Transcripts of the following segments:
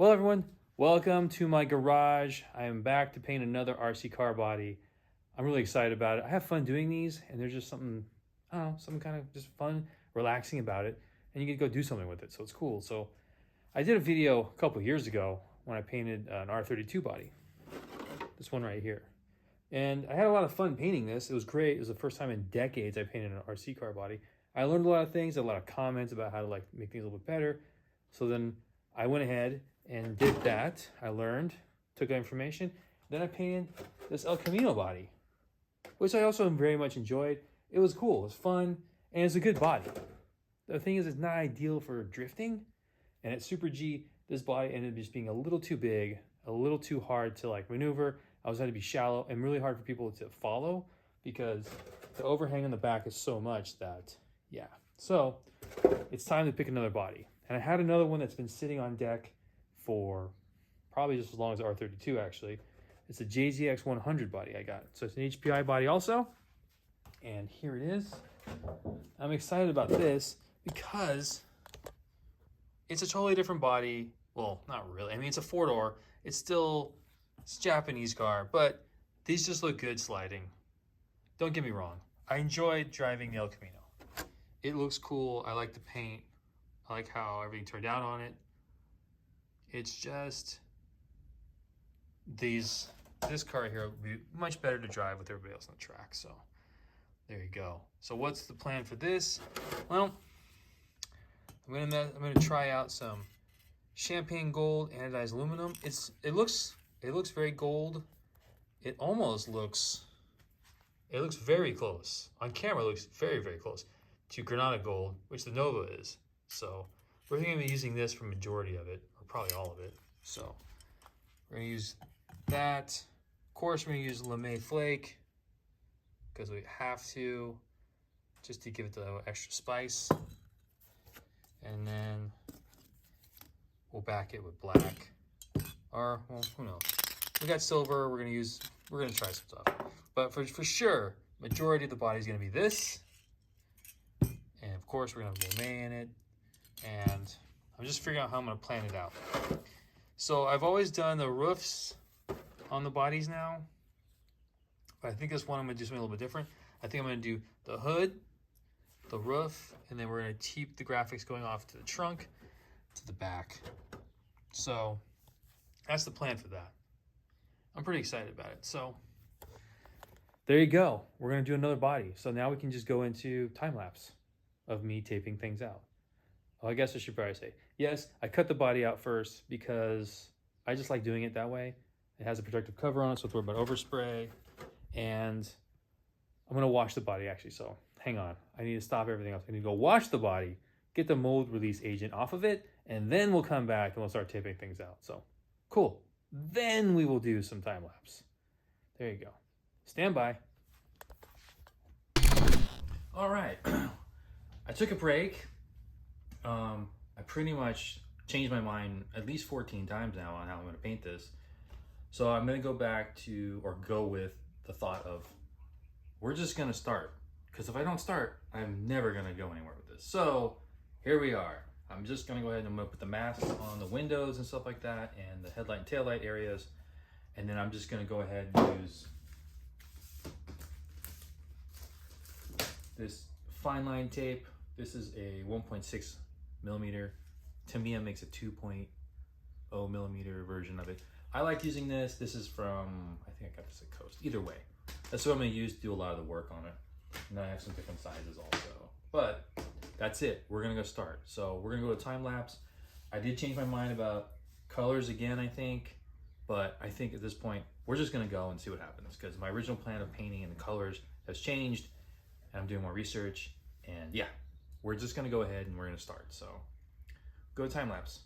Well, everyone, welcome to my garage. I am back to paint another RC car body. I'm really excited about it. I have fun doing these, and there's just something, I don't know, some kind of just fun, relaxing about it, and you get to go do something with it, so it's cool. So I did a video a couple years ago when I painted an R32 body, this one right here. And I had a lot of fun painting this. It was great. It was the first time in decades I painted an RC car body. I learned a lot of things, a lot of comments about how to make things a little bit better. So then I went ahead and did that. I learned, took that information. Then I painted this El Camino body, which I also very much enjoyed. It was cool, it was fun, and it's a good body. The thing is, it's not ideal for drifting. And at Super G, this body ended up just being a little too big, a little too hard to maneuver. I was had to be shallow and really hard for people to follow because the overhang on the back is so much that, yeah. So it's time to pick another body. And I had another one that's been sitting on deck for probably just as long as the R32 actually. It's a JZX 100 body I got. So it's an HPI body also. And here it is. I'm excited about this because it's a totally different body. Well, not really. I mean, it's a four-door. It's a Japanese car, but these just look good sliding. Don't get me wrong. I enjoyed driving the El Camino. It looks cool. I like the paint. I like how everything turned out on it. It's just this car here would be much better to drive with everybody else on the track. So there you go. So what's the plan for this? Well, I'm gonna try out some champagne gold anodized aluminum. It looks very gold. It looks very close. On camera, it looks very, very close to Granada gold, which the Nova is. So we're going to be using this for majority of it, or probably all of it. So we're going to use that. Of course, we're going to use LeMay Flake because we have to, just to give it the extra spice. And then we'll back it with black. Or, well, who knows? We got silver. We're gonna try some stuff. But for sure, majority of the body is gonna be this. And of course, we're gonna have LeMay in it. And I'm just figuring out how I'm gonna plan it out. So I've always done the roofs on the bodies now. But I think this one I'm gonna do something a little bit different. I think I'm gonna do the hood, the roof, and then we're gonna keep the graphics going off to the trunk, to the back. So that's the plan for that. I'm pretty excited about it. So there you go. We're gonna do another body. So now we can just go into time lapse of me taping things out. Well, I guess I should probably say, yes, I cut the body out first because I just like doing it that way. It has a protective cover on it, so it's about overspray. And I'm gonna wash the body actually, so hang on. I need to stop everything else. I need to go wash the body, get the mold release agent off of it, and then we'll come back and we'll start taping things out. So cool. Then we will do some time lapse. There you go. Stand by. All right. I took a break. I pretty much changed my mind at least 14 times now on how I'm going to paint this. So I'm going to go back to, or go with the thought of, we're just going to start. Because if I don't start, I'm never going to go anywhere with this. So here we are. I'm just going to go ahead and I'm going to put the masks on the windows and stuff like that, and the headlight and taillight areas. And then I'm just going to go ahead and use this fine line tape. This is a 1.6 millimeter. Tamiya makes a 2.0 millimeter version of it. I like using this. This is from, I think I got this at Coast. Either way, that's what I'm going to use to do a lot of the work on it. And I have some different sizes also. But that's it. We're going to go start. So we're going to go to time lapse. I did change my mind about colors again, I think. But I think at this point, we're just going to go and see what happens. Because my original plan of painting in the colors has changed. And I'm doing more research. And yeah, we're just going to go ahead and we're going to start. So go to time lapse.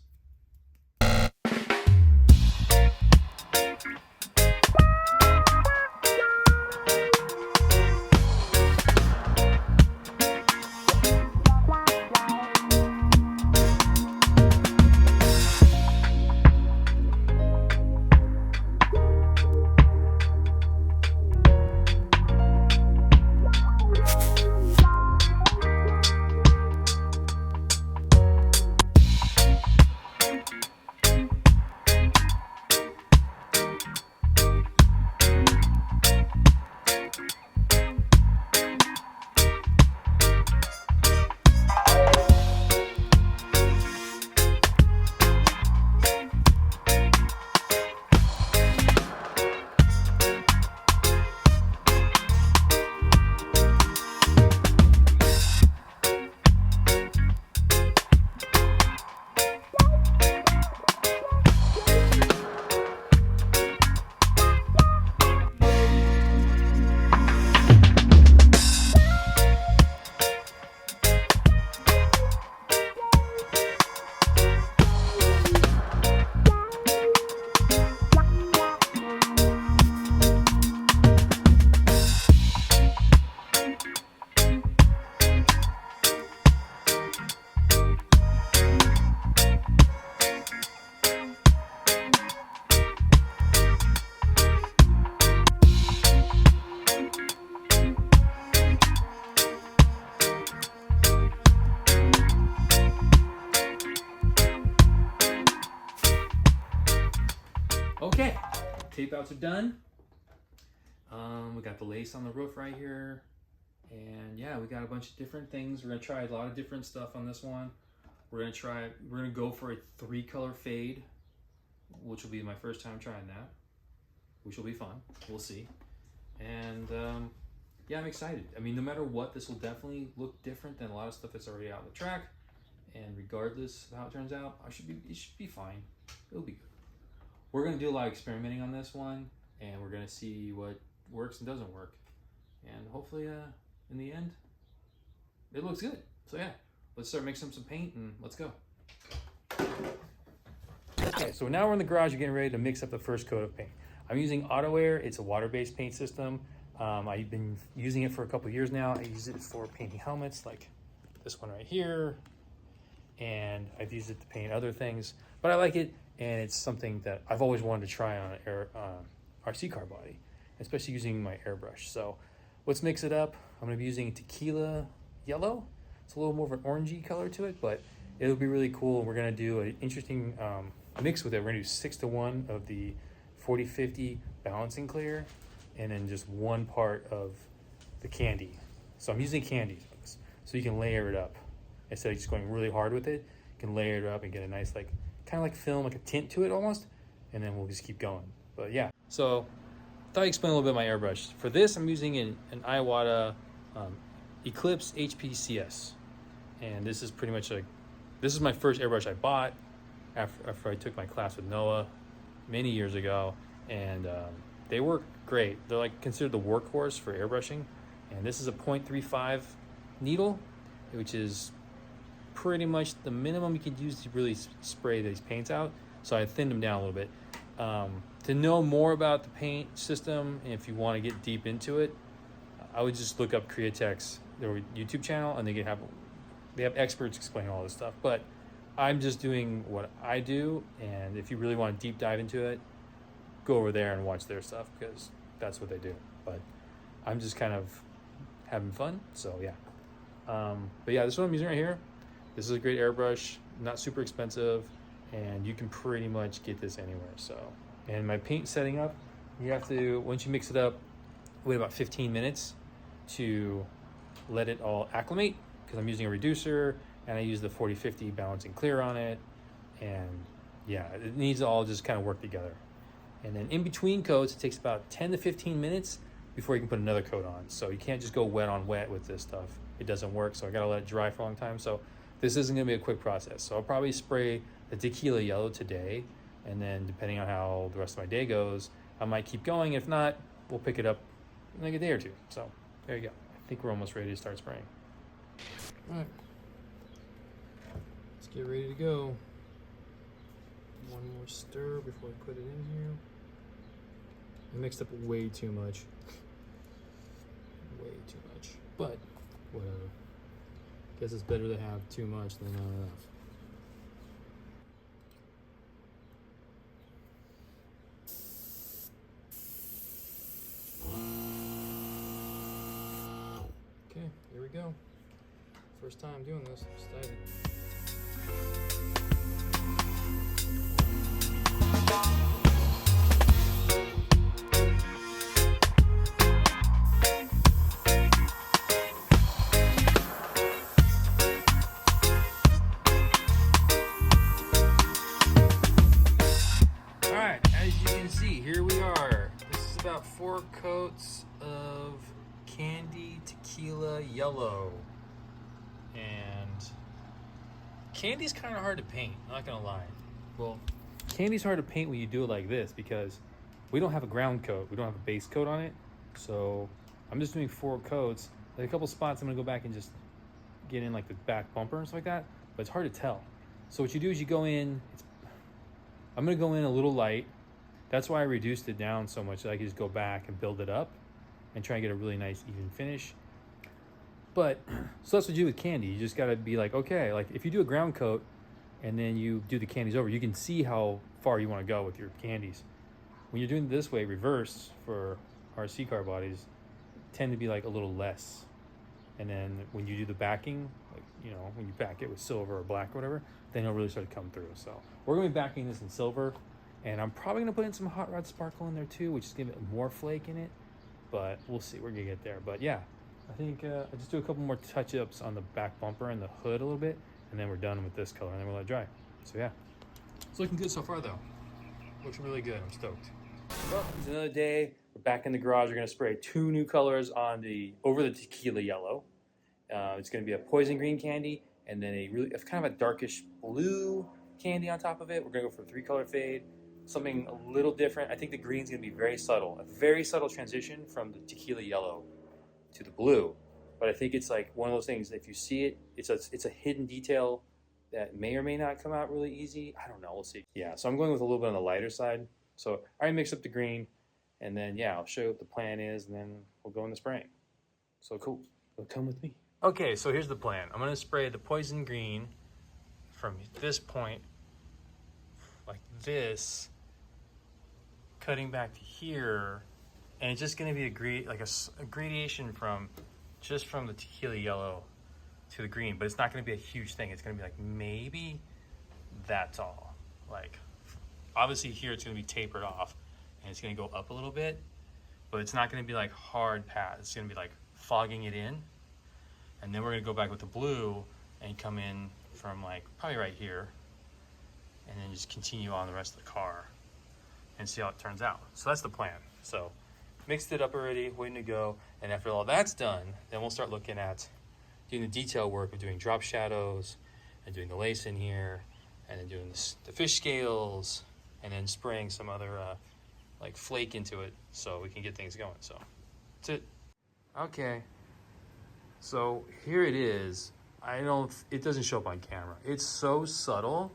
tape outs are done. We got the lace on the roof right here. And yeah, we got a bunch of different things. We're gonna try a lot of different stuff on this one. We're gonna go for a 3-color fade, which will be my first time trying that, which will be fun. We'll see. And yeah, I'm excited. I mean, no matter what, this will definitely look different than a lot of stuff that's already out on the track. And regardless of how it turns out, it should be fine. It'll be good. We're gonna do a lot of experimenting on this one, and we're gonna see what works and doesn't work. And hopefully, in the end, it looks good. So yeah, let's start mixing some paint and let's go. Okay, so now we're in the garage getting ready to mix up the first coat of paint. I'm using Autoborne. It's a water-based paint system. I've been using it for a couple years now. I use it for painting helmets like this one right here. And I've used it to paint other things, but I like it. And it's something that I've always wanted to try on an RC car body, especially using my airbrush. So let's mix it up. I'm gonna be using Tequila yellow. It's a little more of an orangey color to it, but it'll be really cool. We're gonna do an interesting mix with it. We're gonna do 6:1 of the 40-50 balancing clear, and then just 1 part of the candy. So I'm using candies, so you can layer it up. Instead of just going really hard with it, you can layer it up and get a nice, like, kind of like film, like a tint to it almost, and then we'll just keep going. But yeah, so I thought I'd explain a little bit my airbrush. For this, I'm using an Iwata Eclipse HP-CS. And this is pretty much this is my first airbrush I bought after I took my class with Noah many years ago. And they work great. They're like considered the workhorse for airbrushing. And this is a 0.35 needle, which is pretty much the minimum you could use to really spray these paints out. So I thinned them down a little bit. To know more about the paint system, and if you want to get deep into it, I would just look up Createx, their YouTube channel, and they have experts explain all this stuff. But I'm just doing what I do, and if you really want to deep dive into it, go over there and watch their stuff, because that's what they do. But I'm just kind of having fun, so yeah. But yeah, this is what I'm using right here. This is a great airbrush, not super expensive, and you can pretty much get this anywhere. So, and my paint setting up, you have to, once you mix it up, wait about 15 minutes to let it all acclimate, because I'm using a reducer, and I use the 40-50 balancing clear on it. And yeah, it needs to all just kind of work together. And then in between coats, it takes about 10 to 15 minutes before you can put another coat on. So you can't just go wet on wet with this stuff. It doesn't work, so I gotta let it dry for a long time. So this isn't gonna be a quick process. So I'll probably spray the Tequila yellow today, and then depending on how the rest of my day goes, I might keep going. If not, we'll pick it up in like a day or two. So there you go. I think we're almost ready to start spraying. All right, let's get ready to go. One more stir before I put it in here. I mixed up way too much. Way too much, but whatever. Guess it's better to have too much than not enough. Okay, here we go. First time doing this, I'm excited. Here we are. This is about 4 coats of Candy Tequila Yellow. And candy's kind of hard to paint, not gonna lie. Well, candy's hard to paint when you do it like this because we don't have a ground coat. We don't have a base coat on it. So I'm just doing 4 coats. Like a couple spots I'm gonna go back and just get in like the back bumper and stuff like that, but it's hard to tell. So what you do is you go in, I'm gonna go in a little light. That's why I reduced it down so much that I could just go back and build it up and try and get a really nice even finish. But, so that's what you do with candy. You just gotta be like, okay, like if you do a ground coat and then you do the candies over, you can see how far you wanna go with your candies. When you're doing it this way, reverse, for RC car bodies, tend to be like a little less. And then when you do the backing, like, you know, when you back it with silver or black or whatever, then it'll really start to come through. So we're gonna be backing this in silver. And I'm probably gonna put in some hot rod sparkle in there too, which is gonna give it more flake in it, but we'll see, we're gonna get there. But yeah, I think I just do a couple more touch-ups on the back bumper and the hood a little bit, and then we're done with this color, and then we'll let it dry. So yeah, it's looking good so far though. Looks really good, I'm stoked. Well, it's another day. We're back in the garage. We're gonna spray 2 new colors on over the tequila yellow. It's gonna be a poison green candy, and then it's kind of a darkish blue candy on top of it. We're gonna go for a 3-color fade, something a little different. I think the green's gonna be very subtle, a very subtle transition from the tequila yellow to the blue. But I think it's like one of those things, if you see it, it's a hidden detail that may or may not come out really easy. I don't know, we'll see. Yeah, so I'm going with a little bit on the lighter side. So I already mixed up the green, and then yeah, I'll show you what the plan is, and then we'll go into spraying. So cool, so come with me. Okay, so here's the plan. I'm gonna spray the poison green from this point, like this, cutting back to here, and it's just gonna be a gradation from the tequila yellow to the green, but it's not gonna be a huge thing. It's gonna be like maybe that tall. Like obviously here it's gonna be tapered off and it's gonna go up a little bit, but it's not gonna be like hard path. It's gonna be like fogging it in. And then we're gonna go back with the blue and come in from like probably right here, and then just continue on the rest of the car and see how it turns out. So that's the plan. So mixed it up already, waiting to go. And after all that's done, then we'll start looking at doing the detail work of doing drop shadows and doing the lace in here, and then doing the fish scales, and then spraying some other like flake into it so we can get things going. So that's it. Okay. So here it is. It doesn't show up on camera. It's so subtle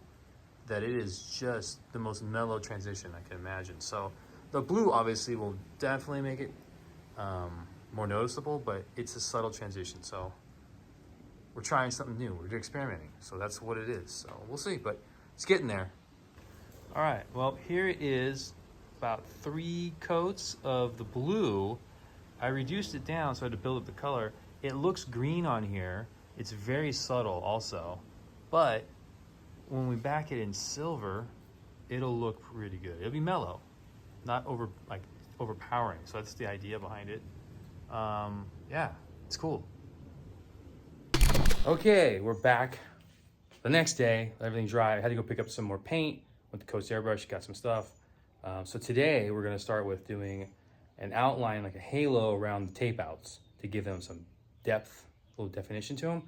that it is just the most mellow transition I can imagine. So the blue obviously will definitely make it more noticeable, but it's a subtle transition. So we're trying something new. We're experimenting. So that's what it is. So we'll see, but it's getting there. All right, well, here it is, about 3 coats of the blue. I reduced it down so I had to build up the color. It looks green on here. It's very subtle also, but when we back it in silver, it'll look pretty good. It'll be mellow, not overpowering. So that's the idea behind it. Yeah, it's cool. Okay, we're back. The next day, everything's dry. I had to go pick up some more paint. Went to Coast Airbrush, got some stuff. So today we're gonna start with doing an outline, like a halo around the tape outs to give them some depth, a little definition to them.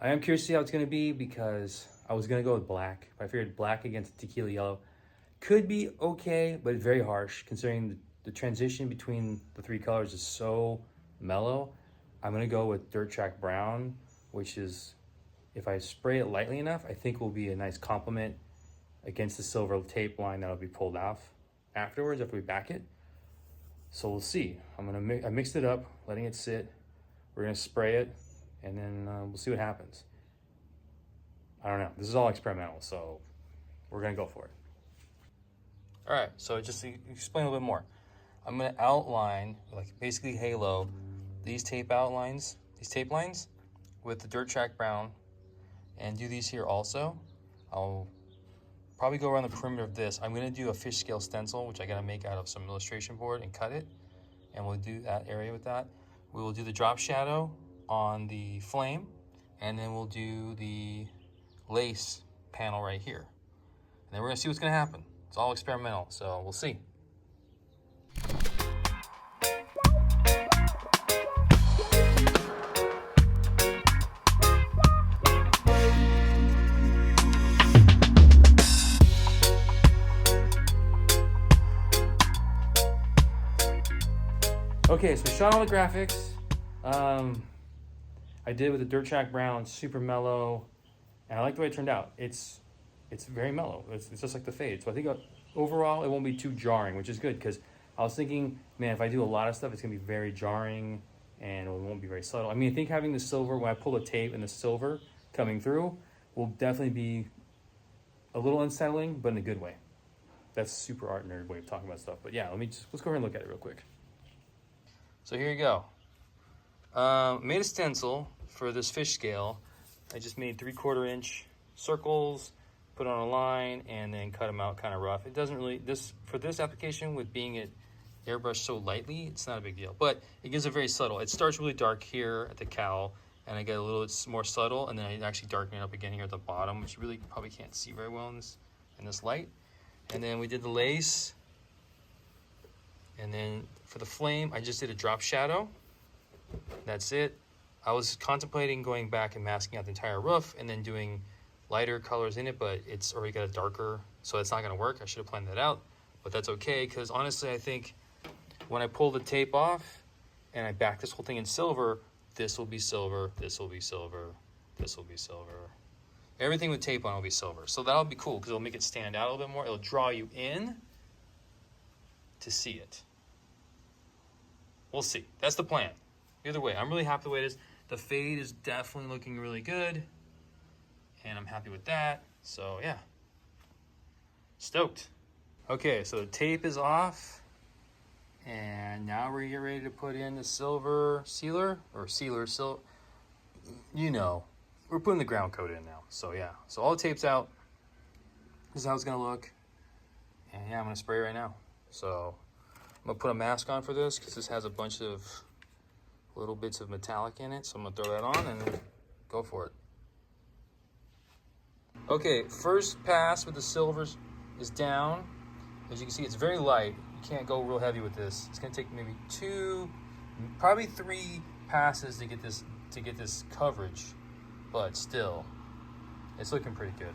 I am curious to see how it's gonna be because I was gonna go with black. I figured black against tequila yellow could be okay, but very harsh considering the transition between the 3 colors is so mellow. I'm gonna go with dirt track brown, which is, if I spray it lightly enough, I think will be a nice complement against the silver tape line that'll be pulled off afterwards after we back it. So we'll see. I mixed it up, letting it sit. We're gonna spray it, and then we'll see what happens. I don't know. This is all experimental, so we're gonna go for it. All right, so just to explain a little bit more, I'm gonna outline, like basically halo, these tape lines with the dirt track brown, and do these here also. I'll probably go around the perimeter of this. I'm gonna do a fish scale stencil, which I gotta make out of some illustration board and cut it, and we'll do that area with that. We will do the drop shadow on the flame, and then we'll do the lace panel right here. And then we're gonna see what's gonna happen. It's all experimental, so we'll see. Okay, so we shot all the graphics. I did with the dirt track brown, super mellow, and I like the way it turned out. It's very mellow. It's just like the fade. So I think overall it won't be too jarring, which is good because I was thinking, man, if I do a lot of stuff, it's gonna be very jarring and it won't be very subtle. I mean, I think having the silver, when I pull the tape and the silver coming through, will definitely be a little unsettling, but in a good way. That's super art nerd way of talking about stuff. But yeah, let's go ahead and look at it real quick. So here you go. Made a stencil for this fish scale. I just made 3/4 inch circles put on a line, and then cut them out kind of rough. It doesn't really, for this application, with being it airbrushed so lightly, it's not a big deal. But it gives a very subtle. It starts really dark here at the cowl, and I get a little bit more subtle, and then I actually darken it up again here at the bottom, which you really probably can't see very well in this light. And then we did the lace, and then for the flame, I just did a drop shadow. That's it. I was contemplating going back and masking out the entire roof and then doing lighter colors in it, but it's already got a darker, so it's not gonna work. I should have planned that out, but that's okay, because honestly, I think when I pull the tape off and I back this whole thing in silver, this will be silver, this will be silver, this will be silver. Everything with tape on will be silver. So that'll be cool, because it'll make it stand out a little bit more. It'll draw you in to see it. We'll see. That's the plan. Either way, I'm really happy the way it is. The fade is definitely looking really good, and I'm happy with that. So yeah, stoked. Okay, so the tape is off, and now we're getting ready to put in the silver sealer, or sealer, you know, we're putting the ground coat in now. So yeah, so all the tape's out. This is how it's gonna look, and yeah, I'm gonna spray right now. So I'm gonna put a mask on for this, because this has a bunch of little bits of metallic in it, so I'm gonna throw that on and go for it. Okay, first pass with the silvers is down. As you can see, it's very light. You can't go real heavy with this. It's gonna take maybe 2, probably 3 passes to get this coverage, but still, it's looking pretty good.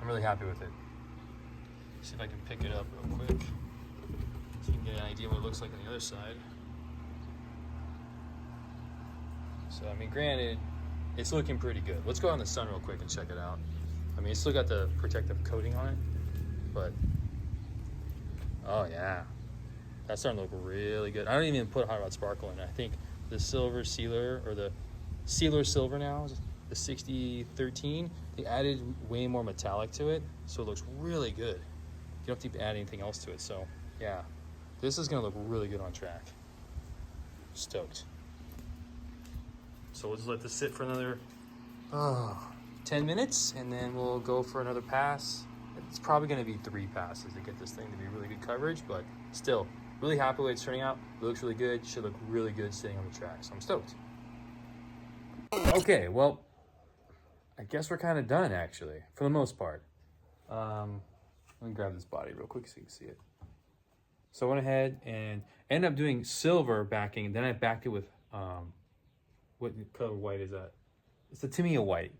I'm really happy with it. See if I can pick it up real quick, so you can get an idea what it looks like on the other side. So, I mean, granted, it's looking pretty good. Let's go out in the sun real quick and check it out. I mean, it's still got the protective coating on it, but, oh yeah, that's starting to look really good. I don't even put hot rod sparkle in it. I think the silver sealer, or the sealer silver now, the 6013, they added way more metallic to it, so it looks really good. You don't have to add anything else to it, so yeah. This is gonna look really good on track. Stoked. So we'll just let this sit for another 10 minutes, and then we'll go for another pass. It's probably gonna be 3 passes to get this thing to be really good coverage, but still, really happy with the way it's turning out. It looks really good, should look really good sitting on the track, so I'm stoked. Okay, well, I guess we're kind of done actually, for the most part. Let me grab this body real quick so you can see it. So I went ahead and ended up doing silver backing, and then I backed it with, what color white is that? It's the Tamiya white.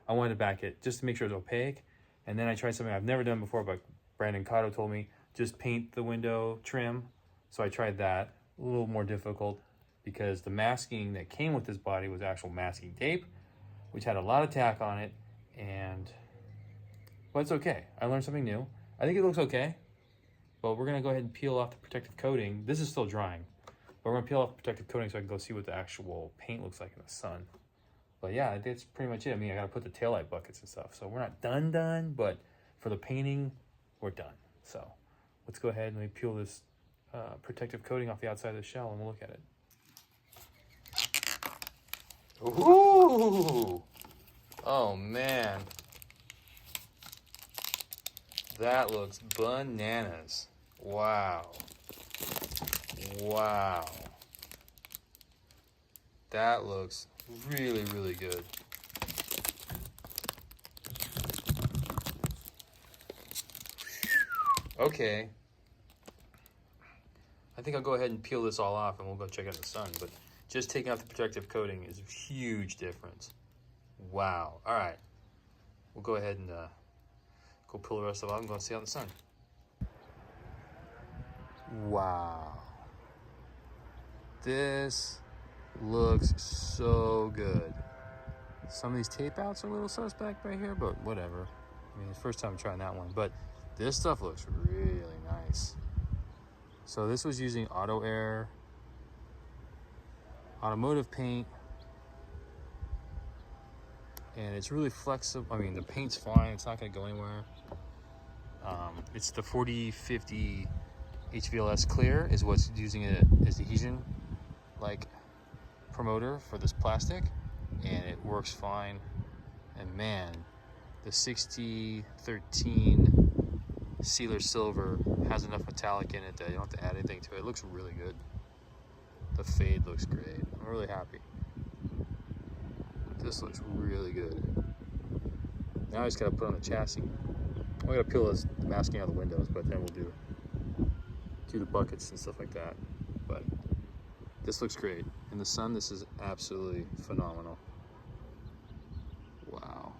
I wanted to back it just to make sure it's opaque. And then I tried something I've never done before, but Brandon Cotto told me, just paint the window trim. So I tried that, a little more difficult, because the masking that came with this body was actual masking tape, which had a lot of tack on it, but it's okay. I learned something new. I think it looks okay, but we're gonna go ahead and peel off the protective coating. This is still drying, but we're gonna peel off the protective coating so I can go see what the actual paint looks like in the sun. But yeah, that's pretty much it. I mean, I gotta put the taillight buckets and stuff, so we're not done, but for the painting, we're done. So let's go ahead and let me peel this protective coating off the outside of the shell, and we'll look at it. Ooh! Oh man, that looks bananas. Wow. Wow. That looks really, really good. Okay. I think I'll go ahead and peel this all off and we'll go check out the sun, but just taking off the protective coating is a huge difference. Wow. All right. We'll go ahead and go peel the rest of it off and go see out the sun. Wow. This looks so good. Some of these tape outs are a little suspect right here, but whatever. I mean, it's the first time I'm trying that one, but this stuff looks really nice. So this was using Auto Air automotive paint, and it's really flexible. I mean, the paint's fine, it's not gonna go anywhere. It's the 4050 UVLS Clear is what's using it as adhesion like promoter for this plastic, and it works fine. And man, the 6013 Sealer Silver has enough metallic in it that you don't have to add anything to it. It looks really good. The fade looks great. I'm really happy. This looks really good. Now I just gotta put on the chassis. I gotta peel this masking out the windows, but then we'll do the buckets and stuff like that. But this looks great. In the sun, this is absolutely phenomenal. Wow.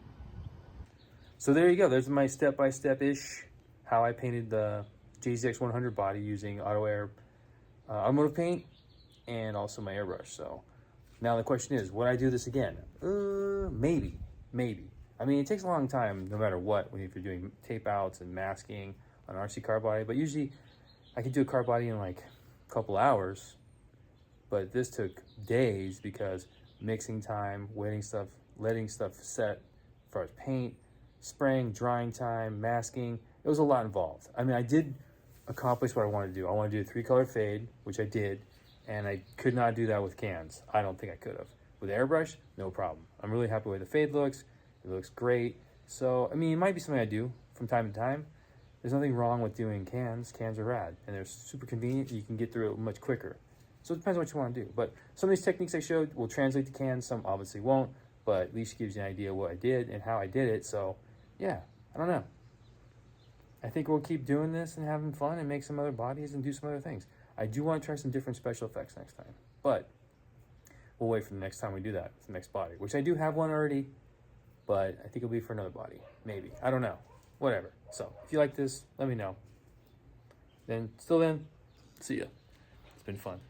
So there you go. There's my step-by-step-ish how I painted the JZX100 body using automotive paint and also my airbrush. So now the question is, would I do this again? Maybe. I mean, it takes a long time no matter what if you're doing tape outs and masking on RC car body, but usually I can do a car body in like a couple hours, but this took days because mixing time, waiting stuff, letting stuff set as far as paint, spraying, drying time, masking. It was a lot involved. I mean, I did accomplish what I wanted to do. I wanted to do a 3-color fade, which I did, and I could not do that with cans. I don't think I could have. With airbrush, no problem. I'm really happy with the fade looks. It looks great. So, I mean, it might be something I do from time to time. There's nothing wrong with doing cans. Cans are rad, and they're super convenient. You can get through it much quicker. So it depends on what you want to do. But some of these techniques I showed will translate to cans. Some obviously won't, but at least gives you an idea of what I did and how I did it. So, yeah, I don't know. I think we'll keep doing this and having fun and make some other bodies and do some other things. I do want to try some different special effects next time, but we'll wait for the next time we do that, the next body, which I do have one already, but I think it'll be for another body, maybe. I don't know, whatever. So if you like this, let me know. Then, still then, see ya. It's been fun.